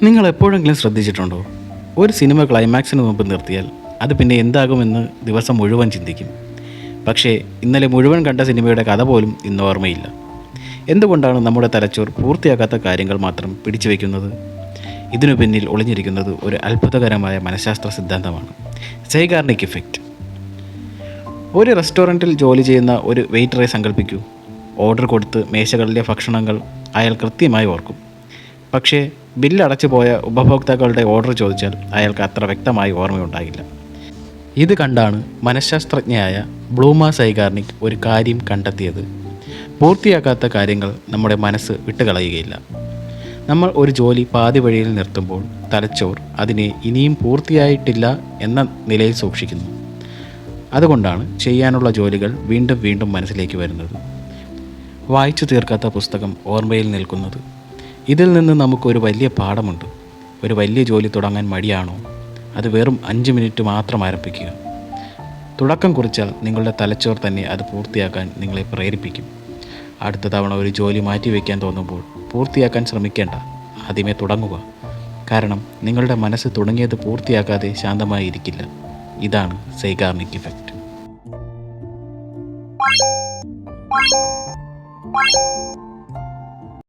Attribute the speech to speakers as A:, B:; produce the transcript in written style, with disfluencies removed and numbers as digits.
A: നിങ്ങൾ എപ്പോഴെങ്കിലും ശ്രദ്ധിച്ചിട്ടുണ്ടോ? ഒരു സിനിമ ക്ലൈമാക്സിന് മുമ്പ് നിർത്തിയാൽ അത് പിന്നെ എന്താകുമെന്ന് ദിവസം മുഴുവൻ ചിന്തിക്കും. പക്ഷേ ഇന്നലെ മുഴുവൻ കണ്ട സിനിമയുടെ കഥ പോലും ഇന്ന് ഓർമ്മയില്ല. എന്തുകൊണ്ടാണ് നമ്മുടെ തലച്ചോർ പൂർത്തിയാക്കാത്ത കാര്യങ്ങൾ മാത്രം പിടിച്ചു വയ്ക്കുന്നത്? ഇതിനു പിന്നിൽ ഒളിഞ്ഞിരിക്കുന്നത് ഒരു അത്ഭുതകരമായ മനഃശാസ്ത്ര സിദ്ധാന്തമാണ്, സൈഗാർനിക് ഇഫക്റ്റ്. ഒരു റെസ്റ്റോറൻറ്റിൽ ജോലി ചെയ്യുന്ന ഒരു വെയിറ്ററെ സങ്കല്പിക്കൂ. ഓർഡർ കൊടുത്ത് മേശകളിലെ ഭക്ഷണങ്ങൾ അയാൾ കൃത്യമായി ഓർക്കും. പക്ഷേ ബില്ലടച്ചു പോയ ഉപഭോക്താക്കളുടെ ഓർഡർ ചോദിച്ചാൽ അയാൾക്ക് അത്ര വ്യക്തമായി ഓർമ്മയുണ്ടാകില്ല. ഇത് കണ്ടാണ് മനഃശാസ്ത്രജ്ഞയായ ബ്ലൂമ സൈഗാർനിക് ഒരു കാര്യം കണ്ടെത്തിയത്. പൂർത്തിയാക്കാത്ത കാര്യങ്ങൾ നമ്മുടെ മനസ്സ് വിട്ടുകളയുകയില്ല. നമ്മൾ ഒരു ജോലി പാതി വഴിയിൽ നിർത്തുമ്പോൾ തലച്ചോർ അതിനെ ഇനിയും പൂർത്തിയായിട്ടില്ല എന്ന നിലയിൽ സൂക്ഷിക്കുന്നു. അതുകൊണ്ടാണ് ചെയ്യാനുള്ള ജോലികൾ വീണ്ടും വീണ്ടും മനസ്സിലേക്ക് വരുന്നത്, വായിച്ചു തീർക്കാത്ത പുസ്തകം ഓർമ്മയിൽ നിൽക്കുന്നത്. ഇതിൽ നിന്ന് നമുക്കൊരു വലിയ പാഠമുണ്ട്. ഒരു വലിയ ജോലി തുടങ്ങാൻ മടിയാണോ? അത് വെറും 5 മിനിറ്റ് മാത്രം ആരംഭിക്കുക. തുടക്കം കുറിച്ചാൽ നിങ്ങളുടെ തലച്ചോർ തന്നെ അത് പൂർത്തിയാക്കാൻ നിങ്ങളെ പ്രേരിപ്പിക്കും. അടുത്ത തവണ ഒരു ജോലി മാറ്റിവെക്കാൻ തോന്നുമ്പോൾ പൂർത്തിയാക്കാൻ ശ്രമിക്കേണ്ട, ആദ്യമേ തുടങ്ങുക. കാരണം നിങ്ങളുടെ മനസ്സ് തുടങ്ങിയത് പൂർത്തിയാക്കാതെ ശാന്തമായി ഇരിക്കില്ല. ഇതാണ് സൈഗാർനിക് ഇഫക്റ്റ്.